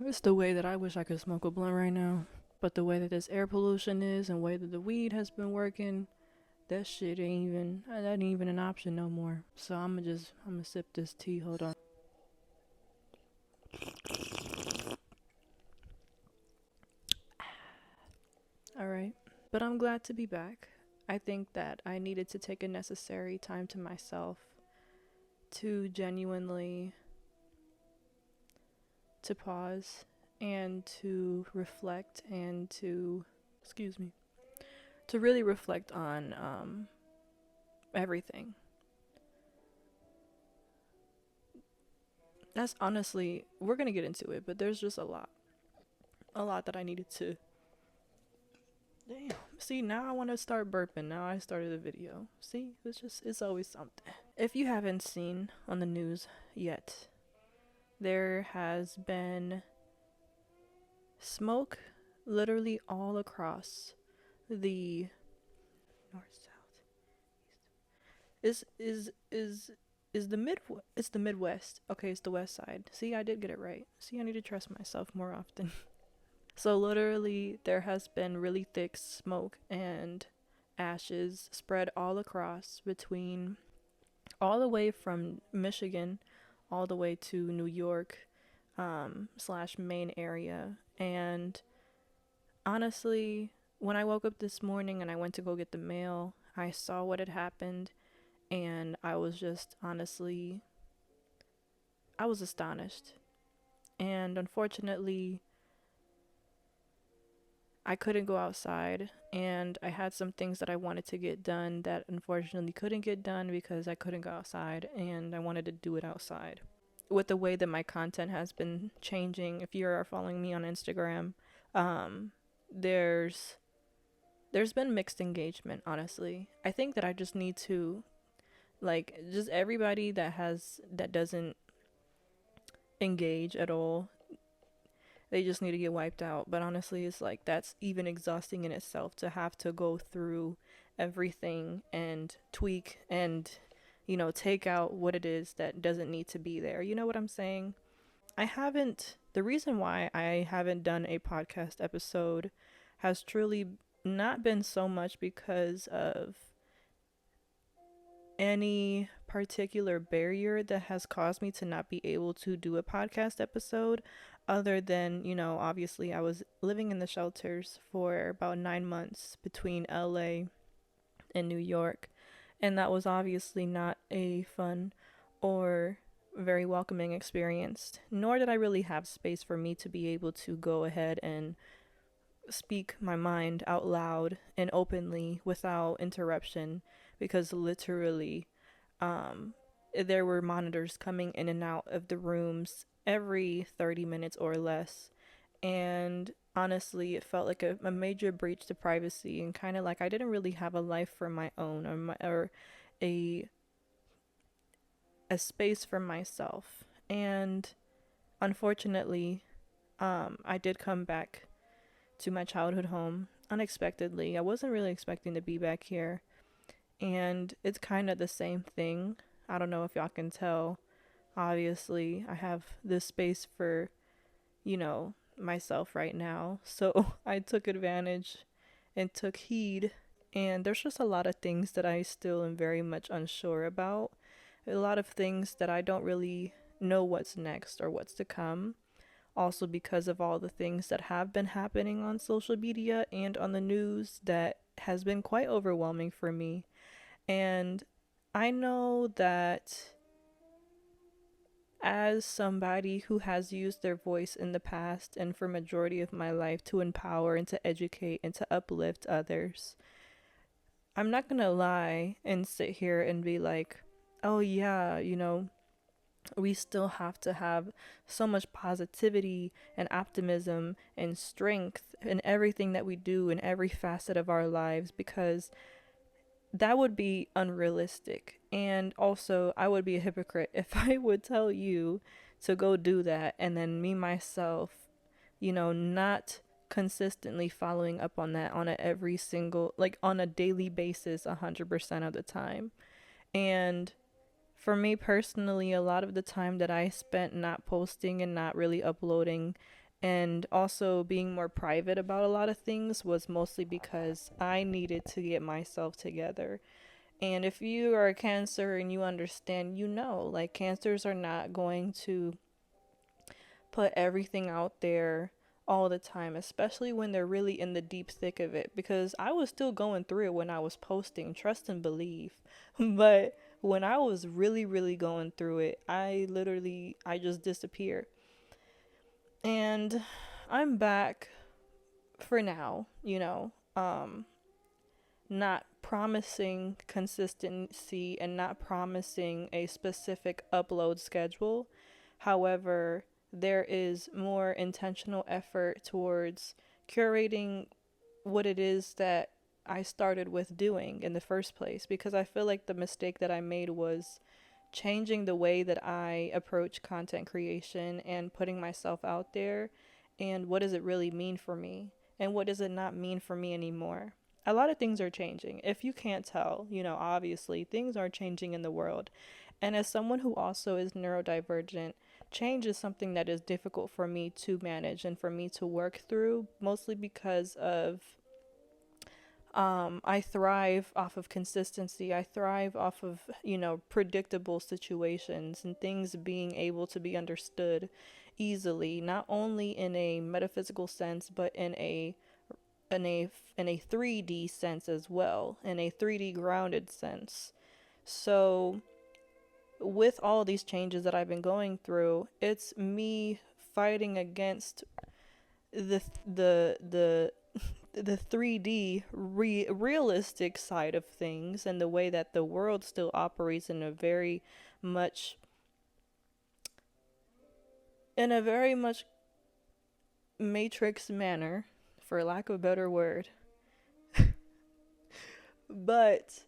It's the way that I wish I could smoke a blunt right now. But the way that this air pollution is and the way that the weed has been working, that shit that ain't even an option no more. So I'ma sip this tea. Hold on. All right. But I'm glad to be back. I think that I needed to take a necessary time to myself to genuinely to pause and to reflect and to excuse me to really reflect on everything. That's honestly, we're gonna get into it, but there's just a lot that I needed to. Damn. See, now I want to start burping. Now I started the video. See, it's always something. If you haven't seen on the news yet, there has been smoke literally all across the north, south, east. Is the mid? It's the Midwest. Okay, it's the West Side. See, I did get it right. See, I need to trust myself more often. So literally, there has been really thick smoke and ashes spread all across between all the way from Michigan all the way to New York slash Maine area. And honestly, when I woke up this morning and I went to go get the mail, I saw what had happened, and I was just honestly, I was astonished. And unfortunately, I couldn't go outside, and I had some things that I wanted to get done that unfortunately couldn't get done because I couldn't go outside, and I wanted to do it outside. With the way that my content has been changing, if you are following me on Instagram, um, there's there's been mixed engagement, honestly. I think that I just need to, like, just everybody that doesn't engage at all, they just need to get wiped out. But honestly, it's like that's even exhausting in itself to have to go through everything and tweak and, take out what it is that doesn't need to be there. You know what I'm saying? The reason why I haven't done a podcast episode has truly not been so much because of any particular barrier that has caused me to not be able to do a podcast episode, other than, obviously I was living in the shelters for about 9 months between LA and New York, and that was obviously not a fun or very welcoming experience, nor did I really have space for me to be able to go ahead and speak my mind out loud and openly without interruption, because literally there were monitors coming in and out of the rooms every 30 minutes or less. And honestly, it felt like a major breach to privacy, and kind of like I didn't really have a life for my own, or a a space for myself. And unfortunately, I did come back to my childhood home unexpectedly. I wasn't really expecting to be back here, and it's kind of the same thing. I don't know if y'all can tell. Obviously, I have this space for, myself right now. So I took advantage and took heed. And there's just a lot of things that I still am very much unsure about. A lot of things that I don't really know what's next or what's to come. Also, because of all the things that have been happening on social media and on the news, that has been quite overwhelming for me. And I know that as somebody who has used their voice in the past and for majority of my life to empower and to educate and to uplift others, I'm not gonna lie and sit here and be like, oh yeah, we still have to have so much positivity and optimism and strength in everything that we do in every facet of our lives, because that would be unrealistic. And also, I would be a hypocrite if I would tell you to go do that and then me myself, not consistently following up on that on a every single, like on a daily basis, 100% of the time. And for me personally, a lot of the time that I spent not posting and not really uploading And also being more private about a lot of things was mostly because I needed to get myself together. And if you are a Cancer and you understand, you know, like Cancers are not going to put everything out there all the time, especially when they're really in the deep thick of it. Because I was still going through it when I was posting, trust and believe. But when I was really, really going through it, I just disappeared. And I'm back for now, not promising consistency and not promising a specific upload schedule. However, there is more intentional effort towards curating what it is that I started with doing in the first place, because I feel like the mistake that I made was changing the way that I approach content creation and putting myself out there, and what does it really mean for me and what does it not mean for me anymore. A lot of things are changing. If you can't tell, obviously things are changing in the world. And as someone who also is neurodivergent, change is something that is difficult for me to manage and for me to work through, mostly because of I thrive off of consistency. I thrive off of, predictable situations and things being able to be understood easily, not only in a metaphysical sense, but in a 3D sense as well, in a 3D grounded sense. So, with all these changes that I've been going through, it's me fighting against the the the the 3D realistic side of things, and the way that the world still operates much in a very much matrix manner, for lack of a better word. But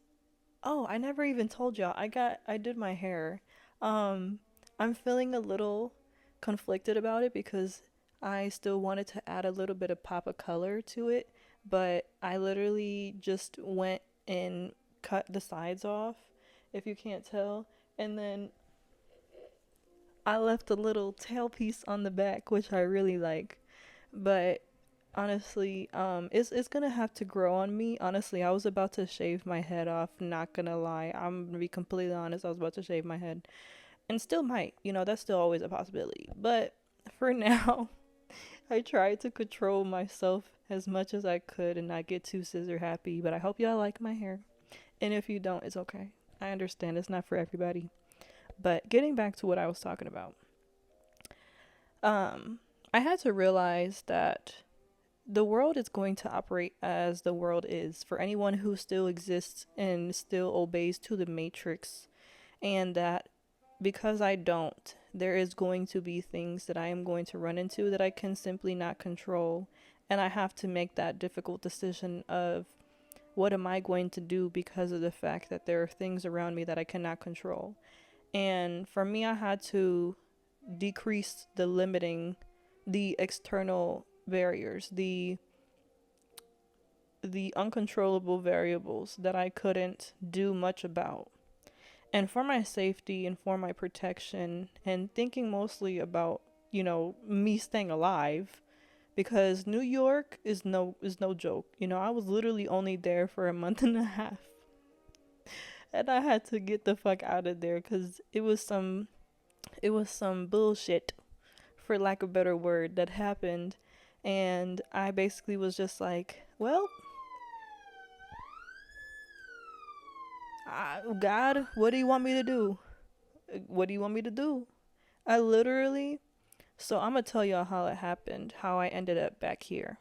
oh, I never even told y'all. I did my hair. Um I'm feeling a little conflicted about it because I still wanted to add a little bit of pop of color to it, but I literally just went and cut the sides off, if you can't tell, and then I left a little tail piece on the back, which I really like. But honestly, it's gonna have to grow on me. Honestly, I was about to shave my head off, not gonna lie. I'm gonna be completely honest, I was about to shave my head. And still might, that's still always a possibility. But for now, I tried to control myself as much as I could and not get too scissor happy. But I hope y'all like my hair. And if you don't, it's okay. I understand it's not for everybody. But getting back to what I was talking about, I had to realize that the world is going to operate as the world is for anyone who still exists and still obeys to the matrix, and that because I don't, there is going to be things that I am going to run into that I can simply not control, and I have to make that difficult decision of what am I going to do because of the fact that there are things around me that I cannot control. And for me, I had to decrease the external barriers, the uncontrollable variables that I couldn't do much about. And for my safety and for my protection, and thinking mostly about, me staying alive, because New York is no joke. I was literally only there for a month and a half. And I had to get the fuck out of there cuz it was some bullshit, for lack of a better word, that happened. And I basically was just like, well, God, what do you want me to do? What do you want me to do? I literally, so I'm gonna tell y'all how it happened, how I ended up back here.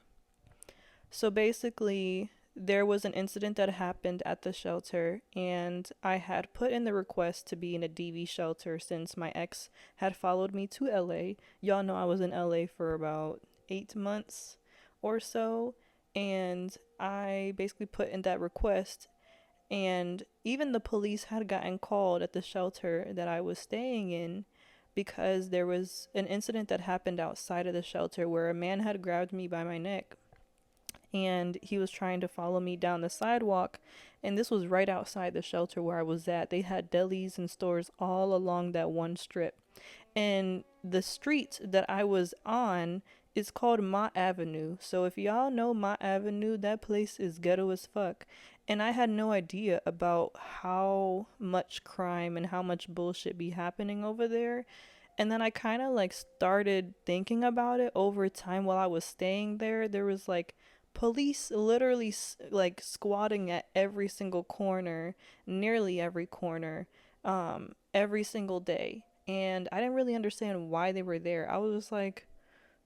So basically, there was an incident that happened at the shelter, and I had put in the request to be in a DV shelter since my ex had followed me to LA. Y'all know I was in LA for about 8 months or so, and I basically put in that request. And even the police had gotten called at the shelter that I was staying in, because there was an incident that happened outside of the shelter where a man had grabbed me by my neck and he was trying to follow me down the sidewalk. And this was right outside the shelter where I was at. They had delis and stores all along that one strip. And the street that I was on It's called Mott Avenue. So if y'all know Mott Avenue, that place is ghetto as fuck. And I had no idea about how much crime and how much bullshit be happening over there. And then I kind of like started thinking about it over time while I was staying there. There was like police literally like squatting at every single corner, nearly every corner, every single day. And I didn't really understand why they were there. I was like,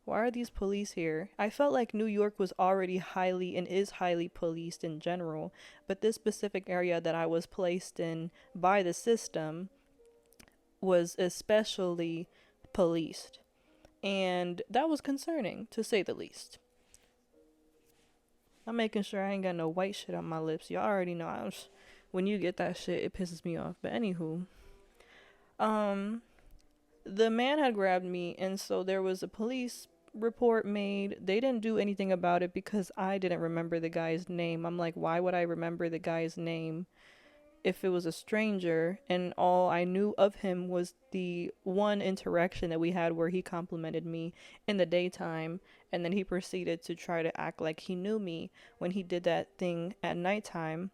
why are these police here? I felt like New York was already highly and is highly policed in general, but this specific area that I was placed in by the system was especially policed. And that was concerning, to say the least. I'm making sure I ain't got no white shit on my lips. Y'all already know when you get that shit, it pisses me off. But anywho, um, the man had grabbed me, and so there was a police report made. They didn't do anything about it because I didn't remember the guy's name. I'm like, why would I remember the guy's name if it was a stranger and all I knew of him was the one interaction that we had where he complimented me in the daytime and then he proceeded to try to act like he knew me when he did that thing at nighttime.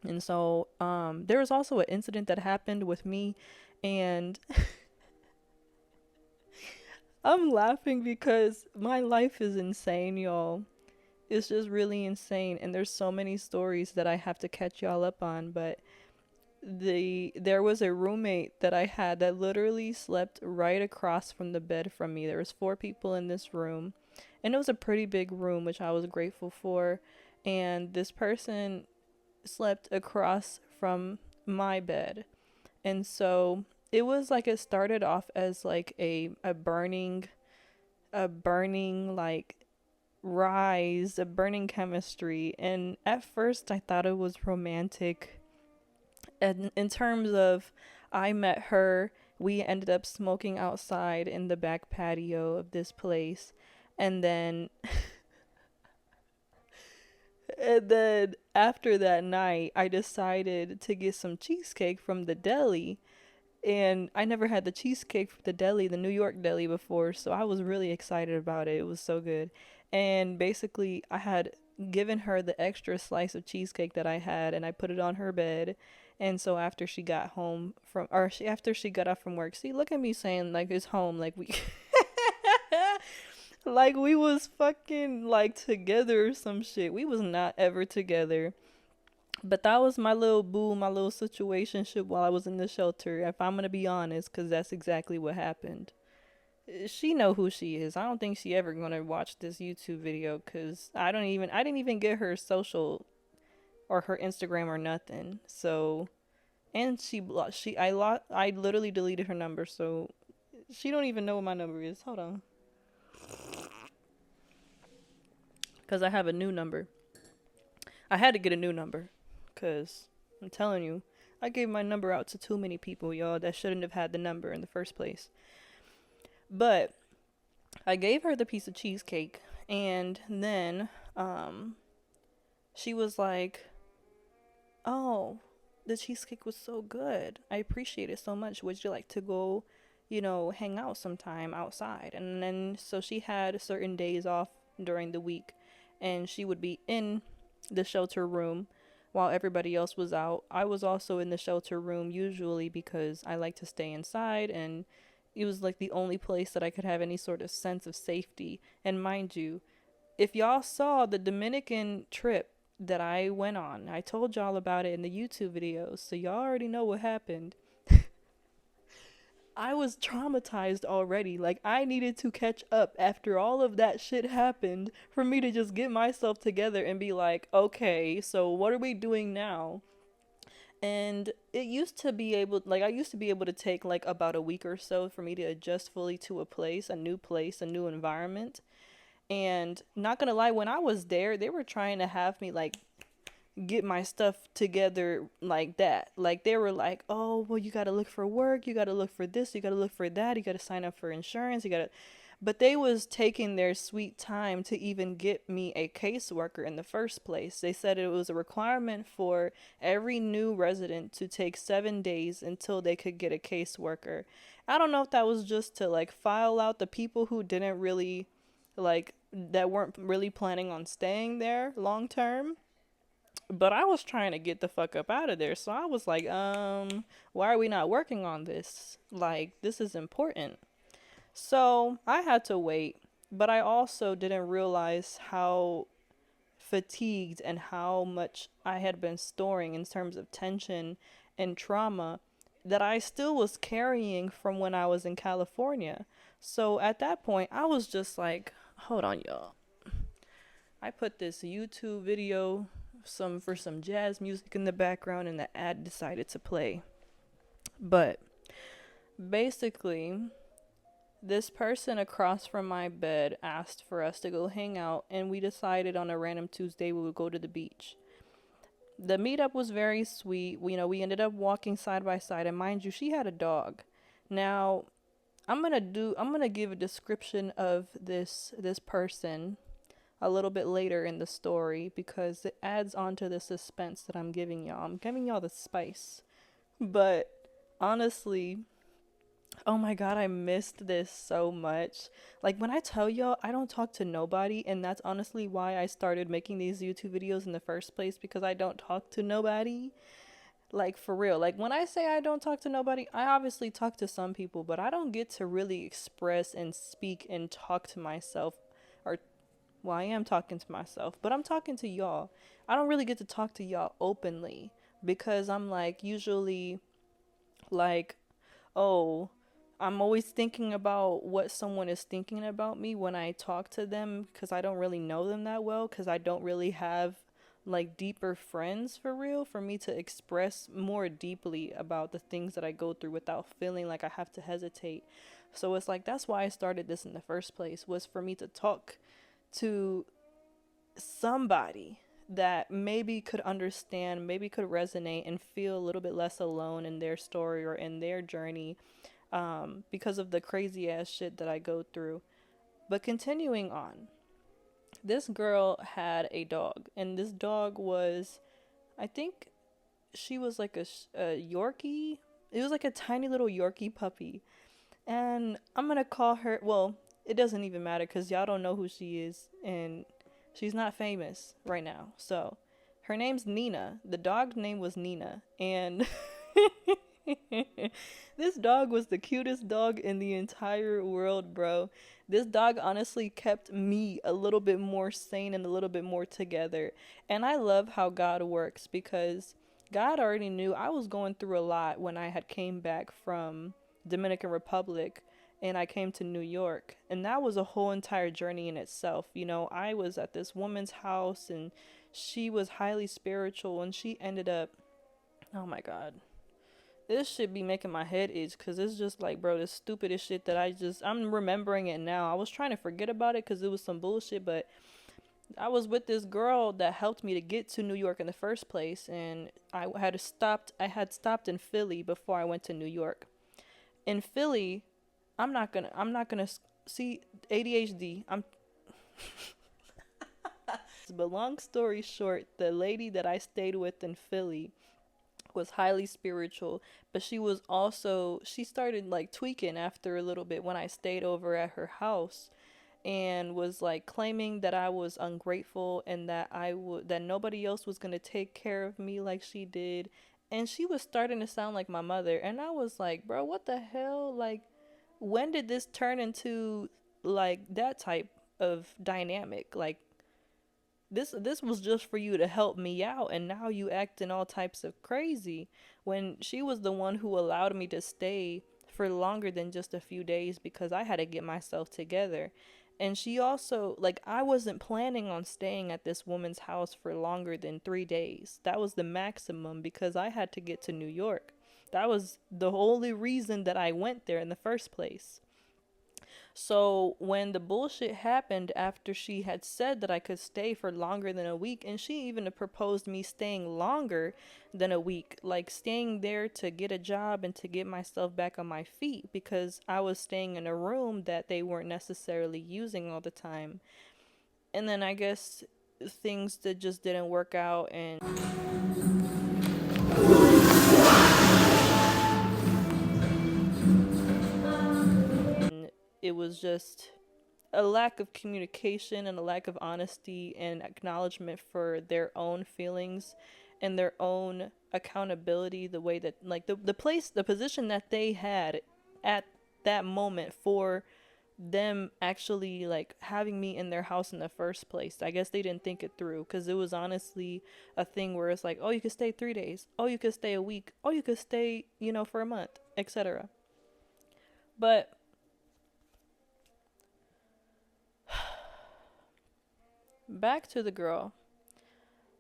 And so there was also an incident that happened with me, and I'm laughing because my life is insane, y'all. It's just really insane, and there's so many stories that I have to catch y'all up on. But there was a roommate that I had that literally slept right across from the bed from me. There was 4 people in this room, and it was a pretty big room, which I was grateful for. And this person slept across from my bed, and so it was like it started off as like a burning like rise, a burning chemistry. And at first I thought it was romantic, and in terms of I met her, we ended up smoking outside in the back patio of this place. And then and then after that night I decided to get some cheesecake from the deli. And I never had the cheesecake from the deli, the New York deli, before, so I was really excited about it. It was so good. And basically, I had given her the extra slice of cheesecake that I had, and I put it on her bed. And so after she got home from, or after she got off from work, see, look at me saying like it's home, like we, like we was fucking like together or some shit. We was not ever together. But that was my little boo, my little situationship while I was in the shelter. If I'm gonna be honest, because that's exactly what happened. She know who she is. I don't think she ever gonna watch this YouTube video because I didn't even get her social or her Instagram or nothing. So, and I literally deleted her number, so she don't even know what my number is. Hold on, because I have a new number. I had to get a new number. Because I'm telling you, I gave my number out to too many people, y'all, that shouldn't have had the number in the first place. But I gave her the piece of cheesecake. And then she was like, oh, the cheesecake was so good. I appreciate it so much. Would you like to go, hang out sometime outside? And then so she had certain days off during the week. And she would be in the shelter room while everybody else was out. I was also in the shelter room usually because I like to stay inside, and it was like the only place that I could have any sort of sense of safety. And mind you, if y'all saw the Dominican trip that I went on, I told y'all about it in the YouTube videos, so y'all already know what happened. I was traumatized already. Like, I needed to catch up after all of that shit happened for me to just get myself together and be like, okay, so what are we doing now? And it used to be able, like, I used to be able to take like about a week or so for me to adjust fully to place, a new environment. And not gonna lie, when I was there, they were trying to have me like get my stuff together like that. Like they were like, "Oh, well you got to look for work, you got to look for this, you got to look for that, you got to sign up for insurance, you got to." But they was taking their sweet time to even get me a caseworker in the first place. They said it was a requirement for every new resident to take 7 days until they could get a caseworker. I don't know if that was just to like file out the people who didn't really like that weren't really planning on staying there long term. But I was trying to get the fuck up out of there. So I was like, why are we not working on this? Like, this is important. So I had to wait. But I also didn't realize how fatigued and how much I had been storing in terms of tension and trauma that I still was carrying from when I was in California. So at that point, I was just like, hold on, y'all. I put this YouTube video for some jazz music in the background and the ad decided to play. But basically, this person across from my bed asked for us to go hang out, and we decided on a random Tuesday we would go to the beach. The meetup was very sweet. We ended up walking side by side, and mind you, she had a dog. Now, I'm gonna give a description of this person a little bit later in the story because it adds on to the suspense that I'm giving y'all. I'm giving y'all the spice. But honestly, oh my god, I missed this so much. Like when I tell y'all I don't talk to nobody, and that's honestly why I started making these YouTube videos in the first place, because I don't talk to nobody. Like for real. Like when I say I don't talk to nobody, I obviously talk to some people, but I don't get to really express and speak and talk to myself. Or well, I am talking to myself, but I'm talking to y'all. I don't really get to talk to y'all openly because I'm like usually like, oh, I'm always thinking about what someone is thinking about me when I talk to them because I don't really know them that well, because I don't really have like deeper friends for real for me to express more deeply about the things that I go through without feeling like I have to hesitate. So it's like that's why I started this in the first place, was for me to talk to somebody that maybe could understand, maybe could resonate and feel a little bit less alone in their story or in their journey, because of the crazy ass shit that I go through. But continuing on, this girl had a dog, and this dog was, I think she was like a Yorkie. It was like a tiny little Yorkie puppy. And I'm gonna call her, well, it doesn't even matter because y'all don't know who she is, and she's not famous right now. So her name's Nina. The dog's name was Nina. And this dog was the cutest dog in the entire world, bro. This dog honestly kept me a little bit more sane and a little bit more together. And I love how God works, because God already knew I was going through a lot when I had came back from Dominican Republic and I came to New York. And that was a whole entire journey in itself. I was at this woman's house and she was highly spiritual, and she ended up, oh my God, this should be making my head itch, because it's just like, bro, the stupidest shit that I'm remembering it now. I was trying to forget about it because it was some bullshit, but I was with this girl that helped me to get to New York in the first place, and I had stopped in Philly before I went to New York. In Philly, I'm not gonna see ADHD. But long story short, the lady that I stayed with in Philly was highly spiritual, but she started like tweaking after a little bit when I stayed over at her house, and was like claiming that I was ungrateful and that nobody else was going to take care of me like she did. And she was starting to sound like my mother, and I was like, bro, what the hell? Like, when did this turn into like that type of dynamic? Like, this was just for you to help me out, and now you acting all types of crazy, when she was the one who allowed me to stay for longer than just a few days because I had to get myself together. And she also, like, I wasn't planning on staying at this woman's house for longer than 3 days. That was the maximum because I had to get to New York. That was the only reason that I went there in the first place. So when the bullshit happened after she had said that I could stay for longer than a week, and she even proposed me staying longer than a week, like staying there to get a job and to get myself back on my feet, because I was staying in a room that they weren't necessarily using all the time. And then I guess things that just didn't work out, and it was just a lack of communication and a lack of honesty and acknowledgement for their own feelings and their own accountability, the way that like the position that they had at that moment for them actually like having me in their house in the first place. I guess they didn't think it through, because it was honestly a thing where it's like, oh, you could stay 3 days, oh, you could stay a week, oh, you could stay, for a month, etc. But back to the girl.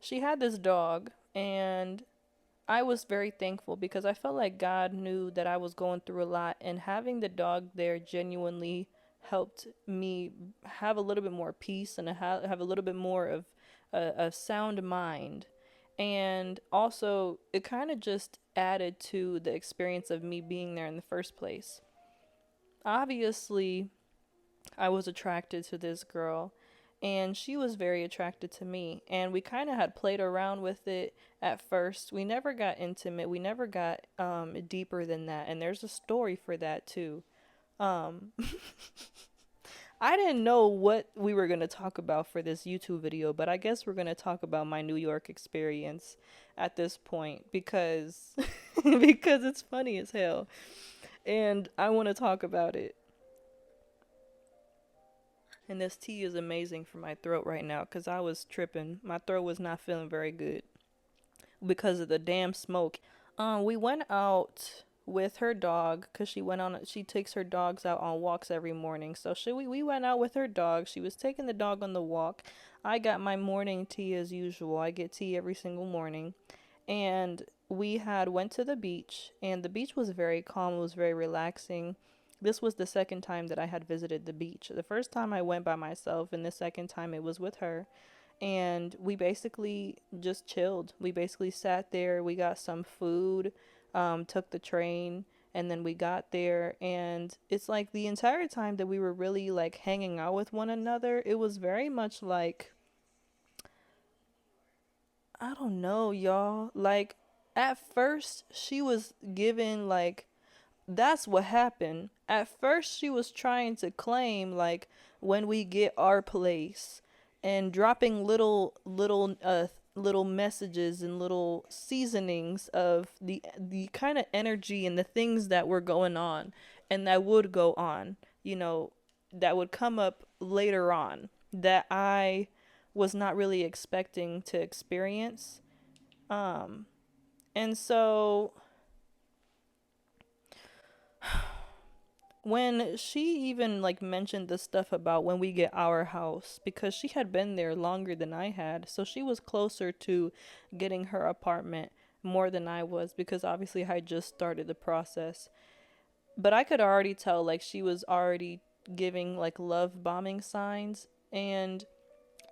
She had this dog, and I was very thankful because I felt like God knew that I was going through a lot, and having the dog there genuinely helped me have a little bit more peace and have a little bit more of a sound mind. And also, it kind of just added to the experience of me being there in the first place. Obviously, I was attracted to this girl, and she was very attracted to me, and we kind of had played around with it at first. We never got intimate, we never got deeper than that, and there's a story for that too. um I didn't know what we were going to talk about for this YouTube video, but I guess we're going to talk about my New York experience at this point, because because it's funny as hell and I want to talk about it. And this tea is amazing for my throat right now, because I was tripping. My throat was not feeling very good because of the damn smoke. We went out with her dog, because she takes her dogs out on walks every morning. So we went out with her dog. She was taking the dog on the walk. I got my morning tea as usual. I get tea every single morning. And we had went to the beach, and the beach was very calm. It was very relaxing. This was the second time that I had visited the beach. The first time I went by myself, and the second time it was with her. And we basically just chilled. We basically sat there. We got some food, took the train, and then we got there. And it's like the entire time that we were really like hanging out with one another, it was very much like, I don't know, y'all. Like, at first, she was giving like, that's what happened. At first, she was trying to claim like, when we get our place, and dropping little messages and little seasonings of the kind of energy and the things that were going on and that would go on, that would come up later on, that I was not really expecting to experience. And so when she even like mentioned the stuff about when we get our house, because she had been there longer than I had, so she was closer to getting her apartment more than I was, because obviously I just started the process. But I could already tell like she was already giving like love bombing signs. And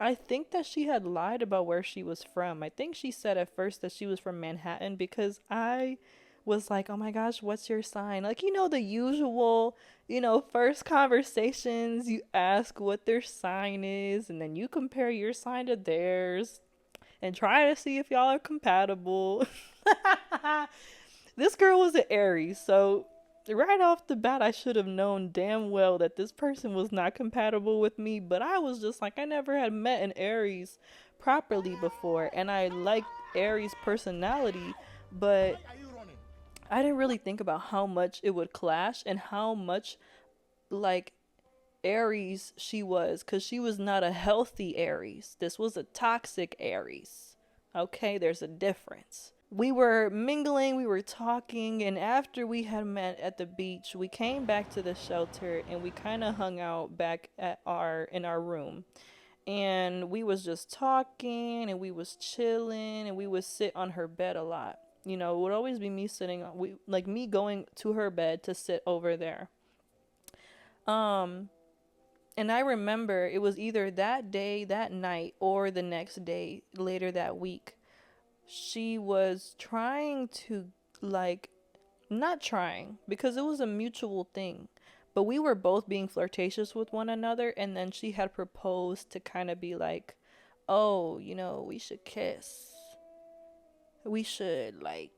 I think that she had lied about where she was from. I think she said at first that she was from Manhattan, because I was like, oh my gosh, what's your sign? Like, the usual, first conversations, you ask what their sign is, and then you compare your sign to theirs and try to see if y'all are compatible. This girl was an Aries, so right off the bat, I should have known damn well that this person was not compatible with me. But I was just like, I never had met an Aries properly before, and I liked Aries' personality, but I didn't really think about how much it would clash and how much like Aries she was, because she was not a healthy Aries. This was a toxic Aries. Okay, there's a difference. We were mingling, we were talking, and after we had met at the beach, we came back to the shelter and we kind of hung out back in our room. And we was just talking, and we was chilling, and we would sit on her bed a lot. It would always be me sitting on, me going to her bed to sit over there. And I remember it was either that day, that night, or the next day, later that week. She was trying to, like, not trying, because it was a mutual thing, but we were both being flirtatious with one another. And then she had proposed to kind of be like, oh, we should kiss. We should, like,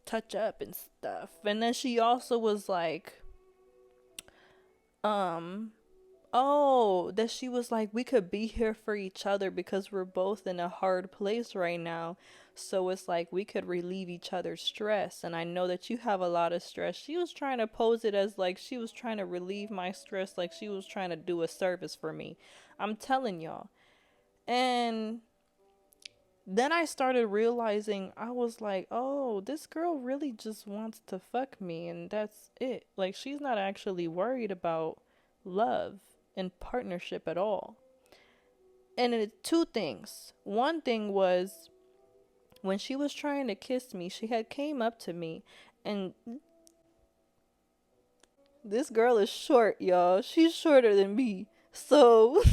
touch up and stuff. And then she also was like, Oh, that she was like, we could be here for each other because we're both in a hard place right now. So it's like we could relieve each other's stress. And I know that you have a lot of stress. She was trying to pose it as like she was trying to relieve my stress, like she was trying to do a service for me. I'm telling y'all. And then I started realizing, I was like, oh, this girl really just wants to fuck me, and that's it. Like, she's not actually worried about love and partnership at all. And two things. One thing was when she was trying to kiss me, she had came up to me, and this girl is short, y'all. She's shorter than me. So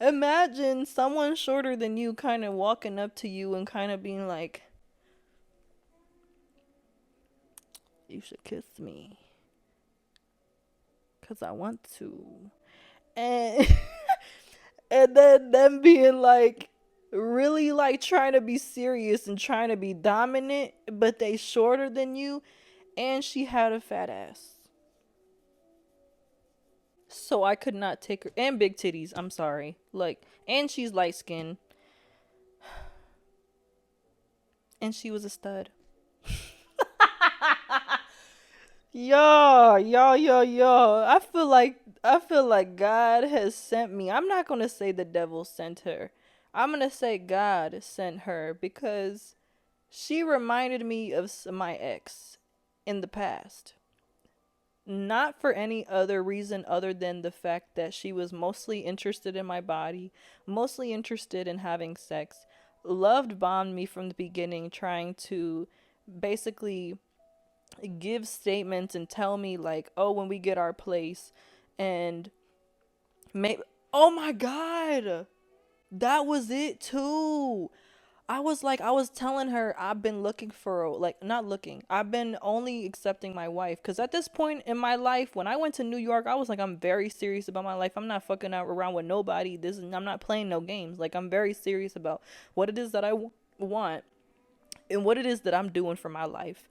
imagine someone shorter than you kind of walking up to you and kind of being like, you should kiss me because I want to. And and then them being like really like trying to be serious and trying to be dominant, but they shorter than you, and she had a fat ass. So I could not take her, and big titties, I'm sorry. Like, and she's light skinned, and she was a stud. Yo. I feel like God has sent me. I'm not gonna say the devil sent her. I'm gonna say God sent her because she reminded me of my ex in the past. Not for any other reason other than the fact that she was mostly interested in my body, mostly interested in having sex, loved bombed me from the beginning, trying to basically give statements and tell me like, oh, when we get our place, and maybe, oh my god, that was it too. I was telling her I've been looking for, like, not looking, I've been only accepting my wife because at this point in my life, when I went to New York, I was like, I'm very serious about my life. I'm not fucking out around with nobody. I'm not playing no games. Like, I'm very serious about what it is that I want and what it is that I'm doing for my life.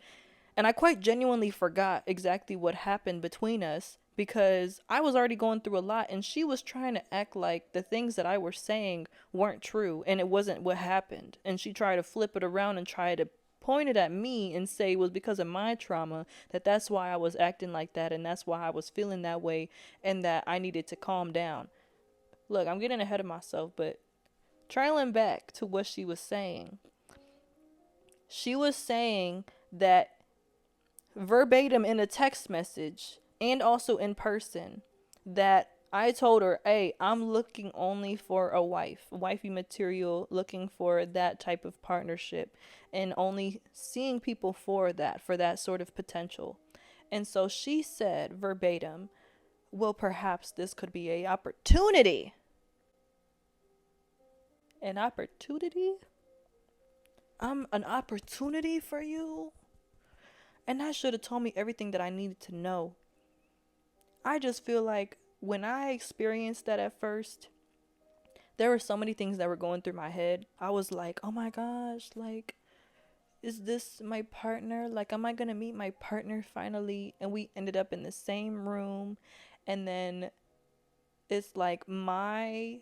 And I quite genuinely forgot exactly what happened between us because I was already going through a lot, and she was trying to act like the things that I was saying weren't true and it wasn't what happened. And she tried to flip it around and try to point it at me and say it was because of my trauma, that that's why I was acting like that and that's why I was feeling that way and that I needed to calm down. Look, I'm getting ahead of myself, but trailing back to what she was saying that verbatim in a text message and also in person, that I told her, hey, I'm looking only for a wife, wifey material, looking for that type of partnership, and only seeing people for that sort of potential. And so she said verbatim, well, perhaps this could be a opportunity. An opportunity? I'm an opportunity for you? And that should have told me everything that I needed to know. I just feel like when I experienced that at first, there were so many things that were going through my head. I was like, oh my gosh, like, is this my partner? Like, am I going to meet my partner finally? And we ended up in the same room. And then it's like my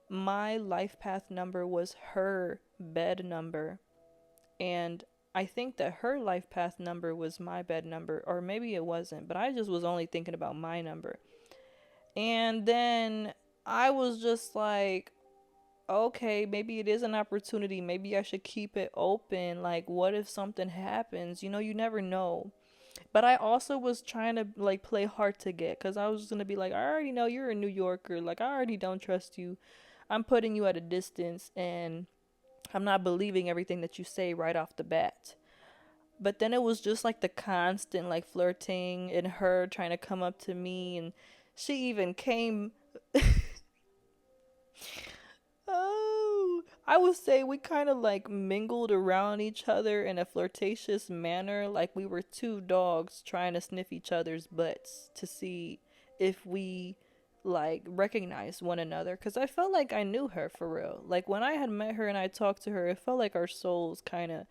life path number was her bed number. And I think that her life path number was my bed number, or maybe it wasn't, but I just was only thinking about my number. And then I was just like, okay, maybe it is an opportunity. Maybe I should keep it open. Like, what if something happens? You never know. But I also was trying to like play hard to get because I was going to be like, I already know you're a New Yorker. Like, I already don't trust you. I'm putting you at a distance and I'm not believing everything that you say right off the bat. But then it was just like the constant like flirting and her trying to come up to me, and she even came. Oh, I would say we kind of like mingled around each other in a flirtatious manner, like we were two dogs trying to sniff each other's butts to see if we like recognized one another. Because I felt like I knew her for real. Like when I had met her and I talked to her, it felt like our souls kind of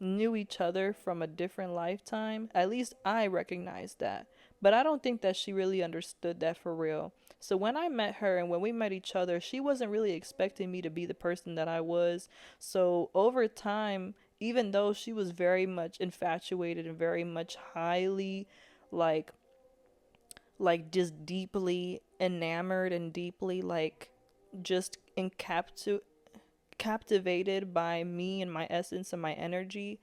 knew each other from a different lifetime. At least I recognized that. But I don't think that she really understood that for real. So when I met her and when we met each other, she wasn't really expecting me to be the person that I was. So over time, even though she was very much infatuated and very much highly like just deeply enamored and deeply just captivated by me and my essence and my energy,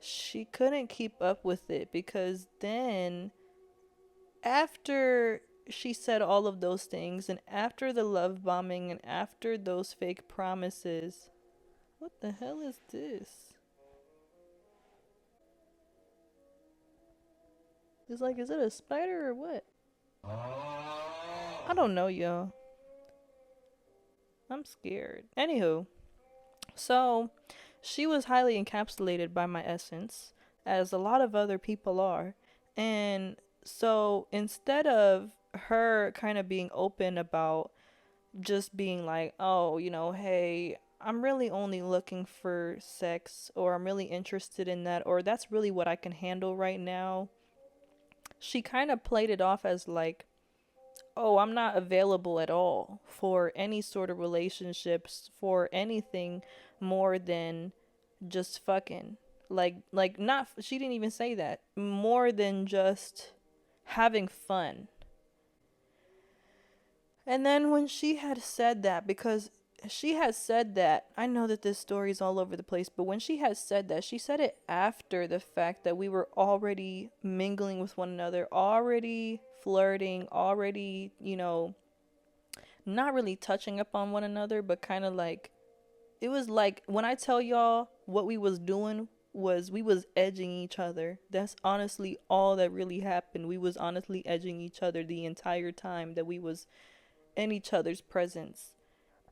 she couldn't keep up with it, because then after she said all of those things and after the love bombing and after those fake promises, what the hell is this? It's like, is it a spider or what? I don't know, y'all. I'm scared. Anywho, so she was highly encapsulated by my essence, as a lot of other people are. And so instead of her kind of being open about just being like, oh, hey, I'm really only looking for sex, or I'm really interested in that, or that's really what I can handle right now, she kind of played it off as like, oh, I'm not available at all for any sort of relationships, for anything more than just fucking. Not, she didn't even say that. More than just having fun. And then when she had said that, because she had said that, I know that this story is all over the place, but when she had said that, she said it after the fact that we were already mingling with one another, already flirting, already, not really touching up on one another, but kind of like, it was like, when I tell y'all what we was doing was we was edging each other. That's honestly all that really happened. We was honestly edging each other the entire time that we was in each other's presence.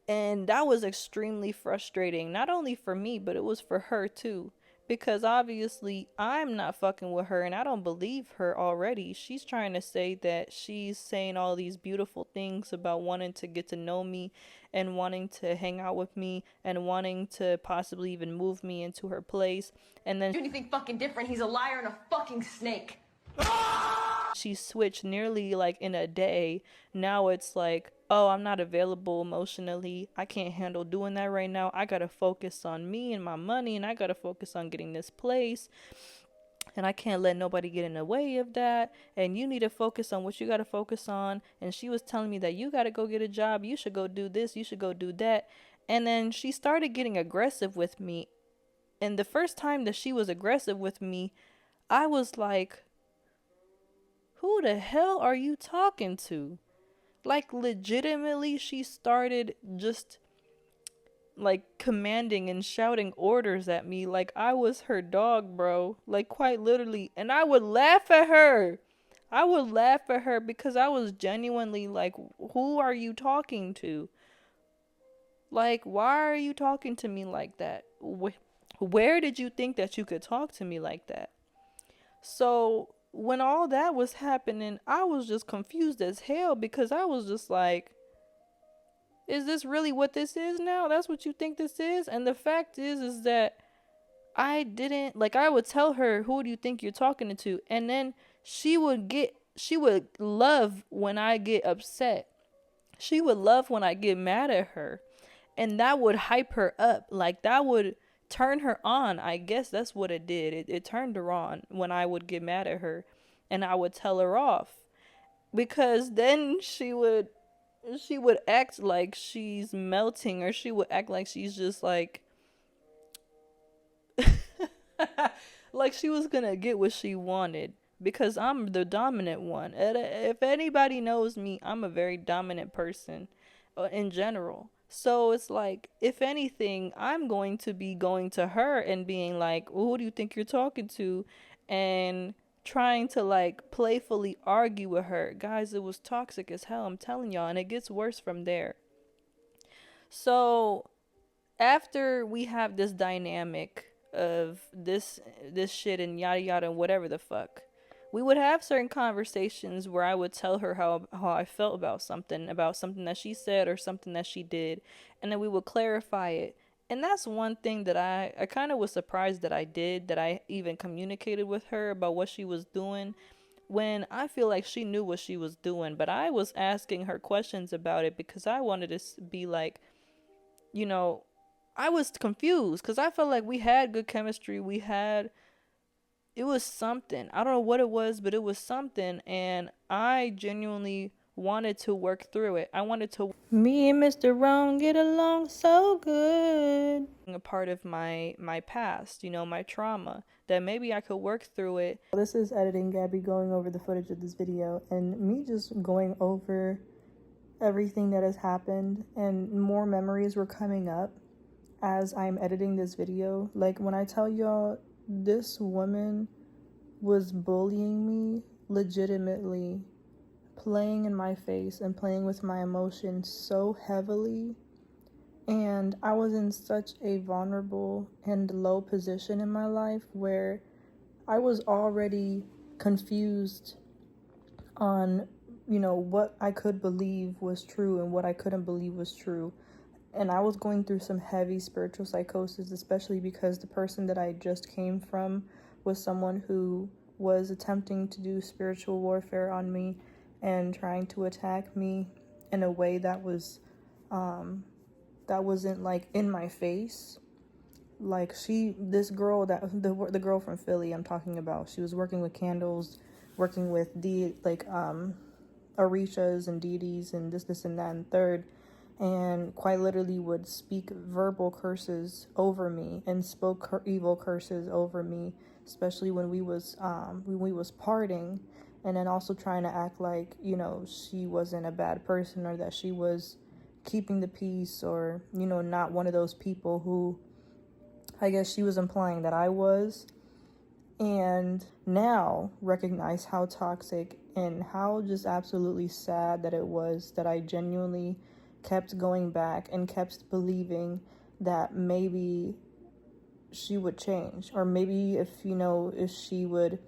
And that was extremely frustrating, not only for me, but it was for her too. Because obviously, I'm not fucking with her, and I don't believe her already. She's trying to say that she's saying all these beautiful things about wanting to get to know me and wanting to hang out with me and wanting to possibly even move me into her place. And then anything fucking different, he's a liar and a fucking snake. she switched nearly like in a day. Now it's like, oh, I'm not available emotionally. I can't handle doing that right now. I gotta focus on me and my money, and I gotta focus on getting this place. And I can't let nobody get in the way of that. And you need to focus on what you gotta focus on. And she was telling me that you gotta go get a job. You should go do this. You should go do that. And then she started getting aggressive with me. And the first time that she was aggressive with me, I was like, who the hell are you talking to? Like, legitimately, she started just like commanding and shouting orders at me like I was her dog, bro. Like, quite literally. And I would laugh at her. I would laugh at her because I was genuinely like, who are you talking to? Like, why are you talking to me like that? Where did you think that you could talk to me like that? So when all that was happening, I was just confused as hell, because I was just like, is this really what this is now? That's what you think this is? And the fact is that I didn't, like, I would tell her, who do you think you're talking to? And then she would love when I get upset. She would love when I get mad at her. And that would hype her up. Like, that would turn her on. I guess that's what it did. It turned her on when I would get mad at her and I would tell her off. Because then she would act like she's melting, or she would act like she's just like like she was gonna get what she wanted, because I'm the dominant one. And if anybody knows me, I'm a very dominant person in general. So it's like, if anything, I'm going to be going to her and being like, well, who do you think you're talking to? And trying to like playfully argue with her. Guys, it was toxic as hell, I'm telling y'all, and it gets worse from there. So after we have this dynamic of this shit and yada yada and whatever the fuck, we would have certain conversations where I would tell her how I felt about something that she said or something that she did, and then we would clarify it. And that's one thing that I kind of was surprised that I did, that I even communicated with her about what she was doing, when I feel like she knew what she was doing. But I was asking her questions about it because I wanted to be like, you know, I was confused because I felt like we had good chemistry. It was something. I don't know what it was, but it was something. And I genuinely wanted to work through it. I wanted to. Me and Mr. Wrong get along so good. A part of my past, my trauma, that maybe I could work through it. This is editing Gabby going over the footage of this video and me just going over everything that has happened, and more memories were coming up as I'm editing this video. Like, when I tell y'all, this woman was bullying me legitimately, playing in my face and playing with my emotions so heavily. And I was in such a vulnerable and low position in my life where I was already confused on, what I could believe was true and what I couldn't believe was true. And I was going through some heavy spiritual psychosis, especially because the person that I just came from was someone who was attempting to do spiritual warfare on me and trying to attack me in a way that wasn't like in my face. Like, this girl, that the girl from Philly I'm talking about, she was working with candles, working with orishas and deities and this and that and third, and quite literally would speak verbal curses over me and spoke evil curses over me, especially when we was partying, and then also trying to act like, she wasn't a bad person, or that she was keeping the peace, or, not one of those people who I guess she was implying that I was. And now recognize how toxic and how just absolutely sad that it was that I genuinely kept going back and kept believing that maybe she would change, or maybe if she would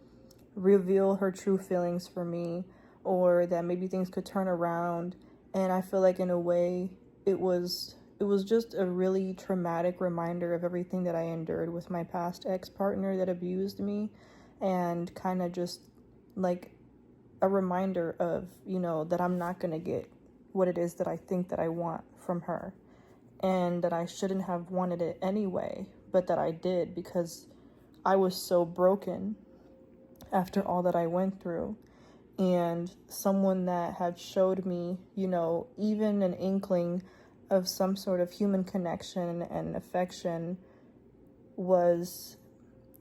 reveal her true feelings for me, or that maybe things could turn around. And I feel like, in a way, it was just a really traumatic reminder of everything that I endured with my past ex-partner that abused me, and kind of just like a reminder of, that I'm not going to get what it is that I think that I want from her, and that I shouldn't have wanted it anyway, but that I did because I was so broken after all that I went through. And someone that had showed me, even an inkling of some sort of human connection and affection was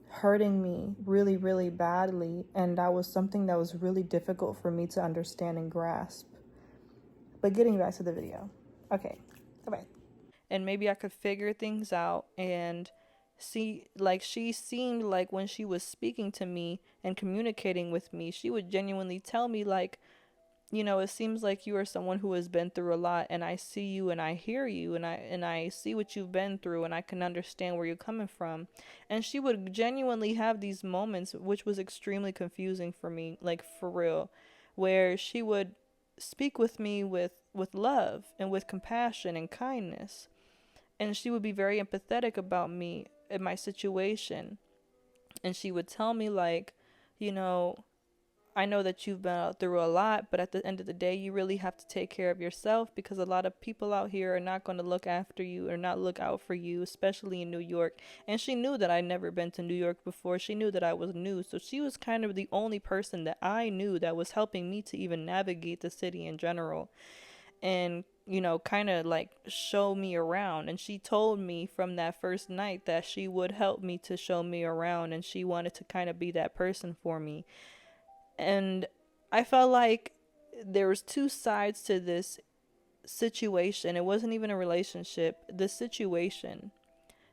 hurting me really, really badly. And that was something that was really difficult for me to understand and grasp. But getting back to the video. Okay, bye-bye. And maybe I could figure things out and see, like, she seemed like when she was speaking to me and communicating with me, she would genuinely tell me, like, it seems like you are someone who has been through a lot, and I see you and I hear you, and I see what you've been through, and I can understand where you're coming from. And she would genuinely have these moments, which was extremely confusing for me, like, for real, where she would speak with me with love and with compassion and kindness, and she would be very empathetic about me and my situation. And she would tell me, like, you know I know that you've been through a lot, but at the end of the day, you really have to take care of yourself, because a lot of people out here are not going to look after you or not look out for you, especially in New York. And she knew that I'd never been to New York before. She knew that I was new. So she was kind of the only person that I knew that was helping me to even navigate the city in general, and, kind of like show me around. And she told me from that first night that she would help me to show me around, and she wanted to kind of be that person for me. And I felt like there was two sides to this situation. It wasn't even a relationship. The situation,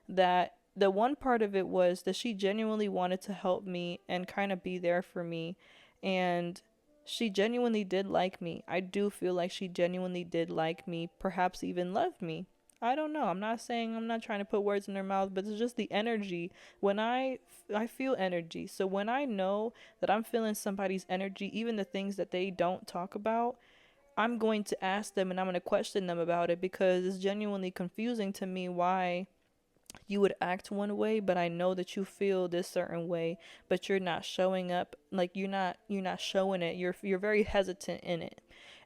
that the one part of it was that she genuinely wanted to help me and kind of be there for me, and she genuinely did like me. I do feel like she genuinely did like me, perhaps even love me. I don't know. I'm not trying to put words in her mouth, but it's just the energy. When I feel energy. So when I know that I'm feeling somebody's energy, even the things that they don't talk about, I'm going to ask them and I'm going to question them about it, because it's genuinely confusing to me why you would act one way, but I know that you feel this certain way, but you're not showing up. Like you're not showing it. You're very hesitant in it.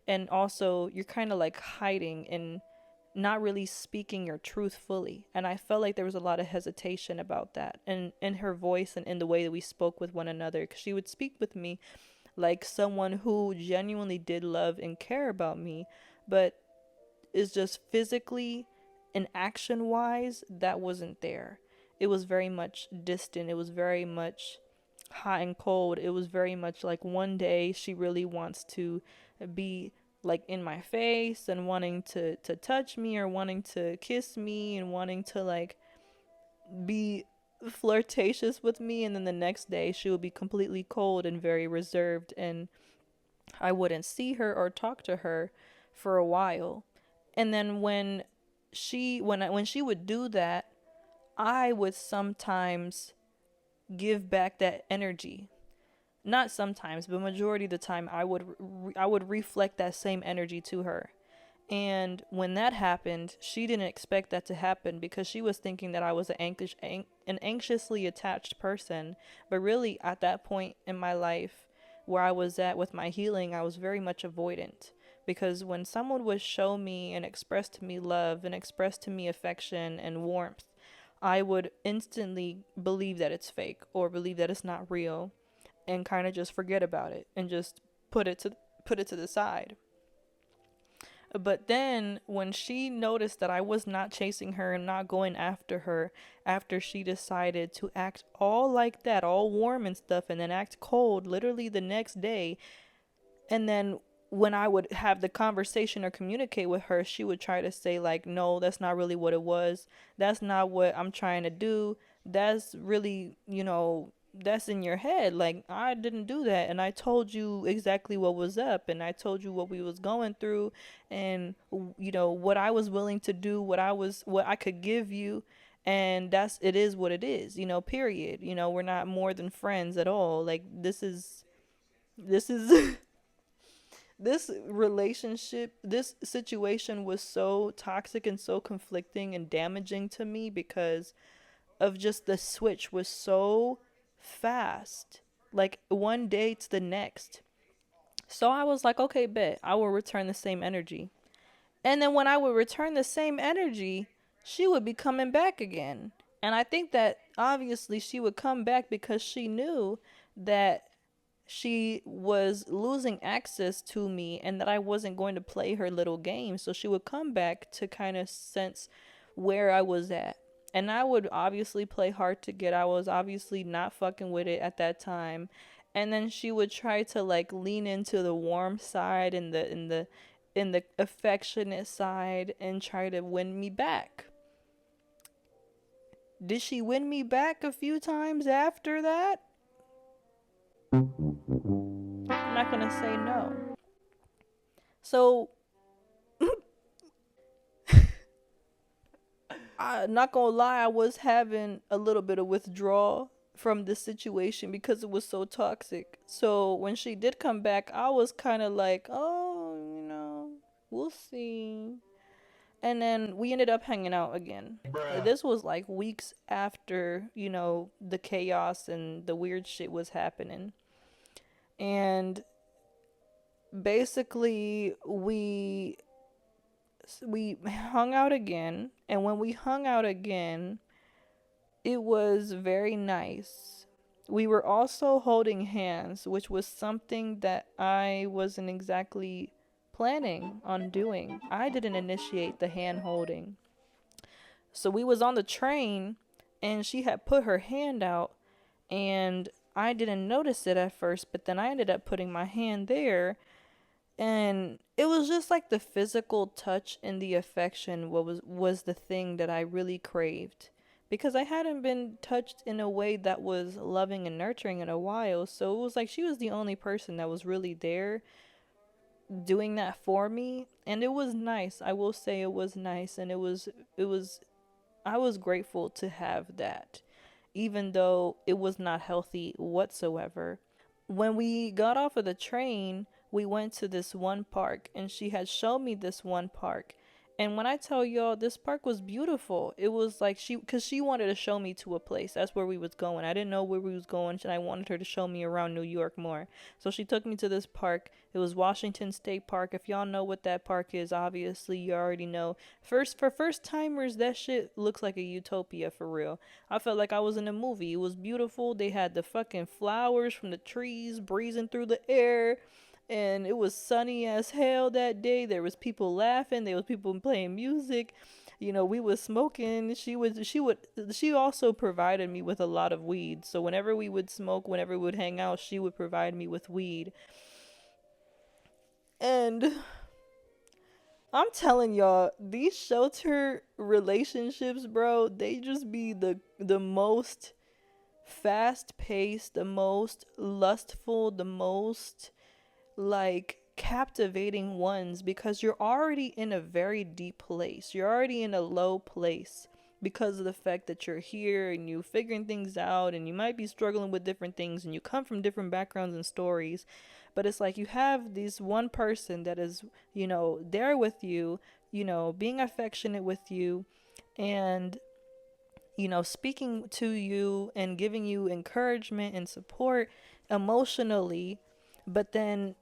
And also you're kind of like hiding and not really speaking your truth fully. And I felt like there was a lot of hesitation about that, and in her voice and in the way that we spoke with one another, because she would speak with me like someone who genuinely did love and care about me, but is just physically and action wise, that wasn't there. It was very much distant. It was very much hot and cold. It was very much like one day she really wants to be like in my face and wanting to touch me or wanting to kiss me and wanting to like be flirtatious with me, and then the next day she would be completely cold and very reserved, and I wouldn't see her or talk to her for a while. And then when she would do that, I would sometimes give back that energy. Not sometimes, but majority of the time I would reflect that same energy to her. And when that happened, she didn't expect that to happen because she was thinking that I was an anxiously attached person. But really, at that point in my life where I was at with my healing, I was very much avoidant. Because when someone would show me and express to me love and express to me affection and warmth, I would instantly believe that it's fake or believe that it's not real and kind of just forget about it and just put it to the side. But then when she noticed that I was not chasing her and not going after her, after she decided to act all like that, all warm and stuff, and then act cold literally the next day, and then when I would have the conversation or communicate with her, she would try to say like, no, that's not really what it was. That's not what I'm trying to do. That's really, that's in your head. Like, I didn't do that, and I told you exactly what was up, and I told you what we was going through, and what I was willing to do, what I could give you, and it is what it is, period. We're not more than friends at all. Like, this is this relationship, this situation was so toxic and so conflicting and damaging to me because of just the switch was so fast, like one day to the next. So I was like, okay, bet, I will return the same energy. And then when I would return the same energy, she would be coming back again. And I think that obviously she would come back because she knew that she was losing access to me and that I wasn't going to play her little game. So she would come back to kind of sense where I was at. And I would obviously play hard to get. I was obviously not fucking with it at that time. And then she would try to like lean into the warm side and the affectionate side and try to win me back. Did she win me back a few times after that? I'm not gonna say no. So, I'm not gonna lie, I was having a little bit of withdrawal from the situation because it was so toxic. So, when she did come back, I was kind of like, oh, we'll see. And then we ended up hanging out again. This was like weeks after, the chaos and the weird shit was happening. And basically, we hung out again, and when we hung out again, it was very nice. We were also holding hands, which was something that I wasn't exactly planning on doing. I didn't initiate the hand holding. So we was on the train and she had put her hand out, and I didn't notice it at first, but then I ended up putting my hand there, and it was just like the physical touch and the affection was the thing that I really craved, because I hadn't been touched in a way that was loving and nurturing in a while. So it was like she was the only person that was really there doing that for me, and it was nice. I will say it was nice, and it was I was grateful to have that, even though it was not healthy whatsoever. When we got off of the train, we went to this one park, and she had shown me this one park. And when I tell y'all, this park was beautiful. It was like cause she wanted to show me to a place. That's where we was going. I didn't know where we was going, and I wanted her to show me around New York more. So she took me to this park. It was Washington State Park. If y'all know what that park is, obviously you already know. For first timers, that shit looks like a utopia for real. I felt like I was in a movie. It was beautiful. They had the fucking flowers from the trees breezing through the air, and it was sunny as hell that day. There was people laughing, there was people playing music. You know, we was smoking. She also provided me with a lot of weed. So whenever we would smoke, whenever we would hang out, she would provide me with weed. And I'm telling y'all, these shelter relationships, bro, they just be the most fast paced, the most lustful, the most like captivating ones, because you're already in a very deep place. You're already in a low place because of the fact that you're here and you figuring things out, and you might be struggling with different things, and you come from different backgrounds and stories. But it's like you have this one person that is, there with you, being affectionate with you, and speaking to you and giving you encouragement and support emotionally. But then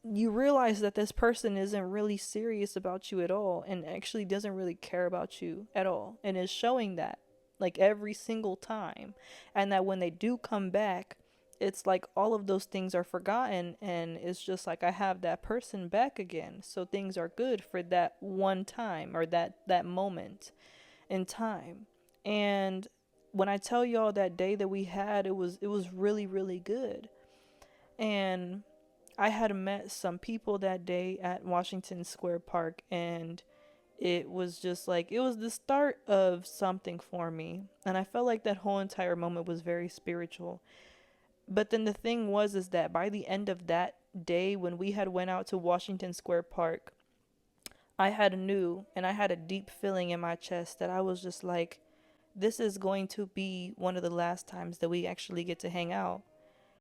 you realize that this person isn't really serious about you at all, and actually doesn't really care about you at all, and is showing that like every single time. And that when they do come back, it's like all of those things are forgotten, and it's just like I have that person back again. So things are good for that one time, or that moment in time. And when I tell y'all, that day that we had, it was really really good. And I had met some people that day at Washington Square Park, and it was just like it was the start of something for me. And I felt like that whole entire moment was very spiritual. But then the thing was is that by the end of that day, when we had went out to Washington Square Park, I had knew, and I had a deep feeling in my chest that I was just like, this is going to be one of the last times that we actually get to hang out.